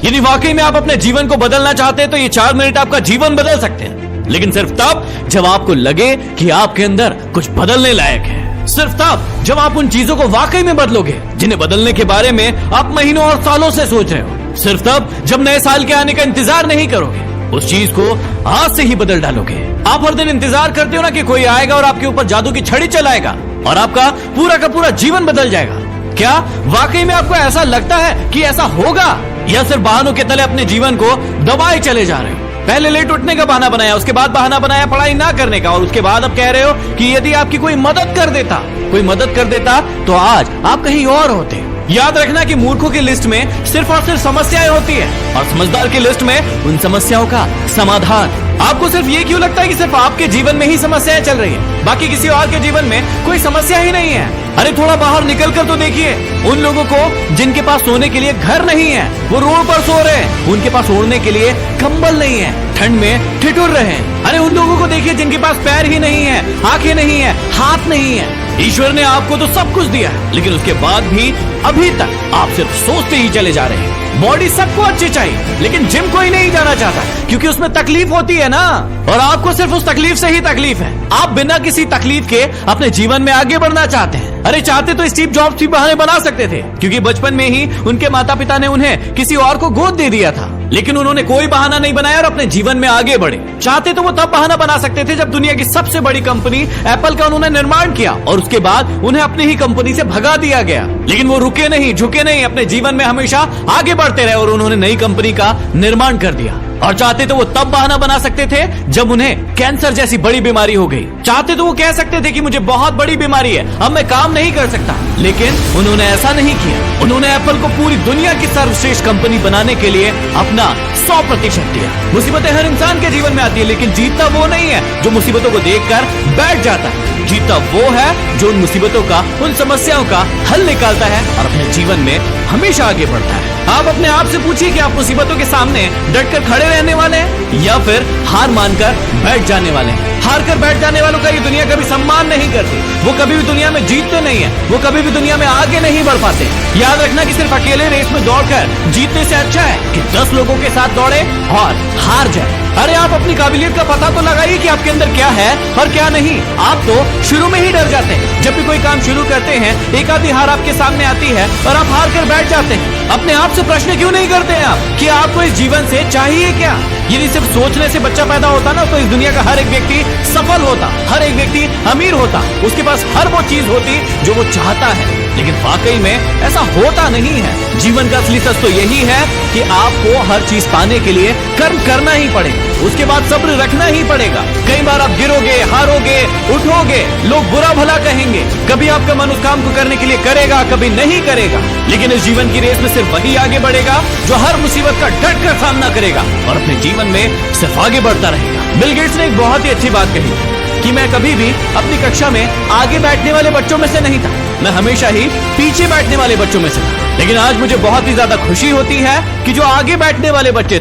यदि वाकई में आप अपने जीवन को बदलना चाहते हैं तो ये 4 मिनट आपका जीवन बदल सकते हैं, लेकिन सिर्फ तब जब आपको लगे कि आपके अंदर कुछ बदलने लायक है। सिर्फ तब जब आप उन चीजों को वाकई में बदलोगे जिन्हें बदलने के बारे में आप महीनों और सालों से सोच रहे हो। सिर्फ तब जब नए साल के आने का इंतजार नहीं करोगे, उस चीज को आज से ही बदल डालोगे। आप हर दिन इंतजार करते हो ना कि कोई आएगा और आपके ऊपर जादू की छड़ी चलाएगा और आपका पूरा का पूरा जीवन बदल जाएगा। क्या वाकई में आपको ऐसा लगता है कि ऐसा होगा, या सिर्फ बहानों के तले अपने जीवन को दबाए चले जा रहे हो? पहले लेट उठने का बहाना बनाया, उसके बाद बहाना बनाया पढ़ाई ना करने का, और उसके बाद अब कह रहे हो कि यदि आपकी कोई मदद कर देता तो आज आप कहीं और होते। याद रखना कि मूर्खों की लिस्ट में सिर्फ और सिर्फ समस्याएं होती है और समझदार की लिस्ट में उन समस्याओं का समाधान। आपको सिर्फ ये क्यों लगता है कि सिर्फ आपके जीवन में ही समस्याएं चल रही हैं, बाकी किसी और के जीवन में कोई समस्या ही नहीं है? अरे थोड़ा बाहर निकल कर तो देखिए उन लोगों को जिनके पास सोने के लिए घर नहीं है, वो रोड पर सो रहे हैं। उनके पास ओढ़ने के लिए कंबल नहीं है, ठंड में ठिठुर रहे हैं। अरे उन लोगों को देखिए जिनके पास पैर ही नहीं है, आंखें नहीं है, हाथ नहीं है। ईश्वर ने आपको तो सब कुछ दिया है, लेकिन उसके बाद भी अभी तक आप सिर्फ सोचते ही चले जा रहे हैं। बॉडी सबको अच्छी चाहिए, लेकिन जिम कोई नहीं जाना चाहता क्योंकि उसमें तकलीफ होती है ना, और आपको सिर्फ उस तकलीफ से ही तकलीफ है। आप बिना किसी तकलीफ के अपने जीवन में आगे बढ़ना चाहते हैं। अरे चाहते तो स्टीव जॉब्स भी बहाने बना सकते थे, क्योंकि बचपन में ही उनके माता पिता ने उन्हें किसी और को गोद दे दिया था, लेकिन उन्होंने कोई बहाना नहीं बनाया और अपने जीवन में आगे बढ़े। चाहते तो वो तब बहाना बना सकते थे जब दुनिया की सबसे बड़ी कंपनी एप्पल का उन्होंने निर्माण किया और उसके बाद उन्हें अपनी ही कंपनी से भगा दिया गया, लेकिन वो रुके नहीं, झुके नहीं, अपने जीवन में हमेशा आगे बढ़ते रहे और उन्होंने नई कंपनी का निर्माण कर दिया। और चाहते तो वो तब बहाना बना सकते थे जब उन्हें कैंसर जैसी बड़ी बीमारी हो गई। चाहते तो वो कह सकते थे कि मुझे बहुत बड़ी बीमारी है, अब मैं काम नहीं कर सकता, लेकिन उन्होंने ऐसा नहीं किया। उन्होंने एप्पल को पूरी दुनिया की सर्वश्रेष्ठ कंपनी बनाने के लिए अपना 100% दिया। मुसीबतें हर इंसान के जीवन में आती है, लेकिन जीतता वो नहीं है जो मुसीबतों को देखकर बैठ जाता है। जीतता वो है जो उन मुसीबतों का, उन समस्याओं का हल निकालता है और अपने जीवन में हमेशा आगे बढ़ता है। आप अपने आप से पूछिए कि आप मुसीबतों के सामने डटकर खड़े रहने वाले हैं या फिर हार मानकर बैठ जाने वाले हैं। हार कर बैठ जाने वालों का ये दुनिया कभी सम्मान नहीं करती, वो कभी भी दुनिया में जीतते नहीं है, वो कभी भी दुनिया में आगे नहीं बढ़ पाते। याद रखना कि सिर्फ अकेले रेस में दौड़कर जीतने से अच्छा है कि 10 लोगों के साथ दौड़े और हार जाए। अरे आप अपनी काबिलियत का पता तो लगाइए कि आपके अंदर क्या है और क्या नहीं। आप तो शुरू में ही डर जाते हैं। जब भी कोई काम शुरू करते हैं, एक आधी हार आपके सामने आती है और आप हार कर बैठ जाते हैं। अपने आप से प्रश्न क्यों नहीं करते हैं आप कि आपको इस जीवन से चाहिए क्या? यदि सिर्फ सोचने से बच्चा पैदा होता ना, तो इस दुनिया का हर एक व्यक्ति सफल होता, हर एक व्यक्ति अमीर होता, उसके पास हर वो चीज होती जो वो चाहता है। लेकिन वाकई में ऐसा होता नहीं है। जीवन का असली सच तो यही है कि आपको हर चीज पाने के लिए कर्म करना ही पड़ेगा, उसके बाद सब्र रखना ही पड़ेगा। कई बार आप गिरोगे, हारोगे, उठोगे, लोग बुरा भला कहेंगे, कभी आपका मन उस काम को करने के लिए करेगा, कभी नहीं करेगा, लेकिन इस जीवन की रेस में सिर्फ वही आगे बढ़ेगा जो हर मुसीबत का डट कर सामना करेगा और अपने जीवन में सिर्फ आगे बढ़ता रहेगा। बिल गेट्स ने एक बहुत ही अच्छी बात कही कि मैं कभी भी अपनी कक्षा में आगे बैठने वाले बच्चों में से नहीं था, मैं हमेशा ही पीछे बैठने वाले बच्चों में से था। लेकिन आज मुझे बहुत ही ज्यादा खुशी होती है कि जो आगे बैठने वाले बच्चे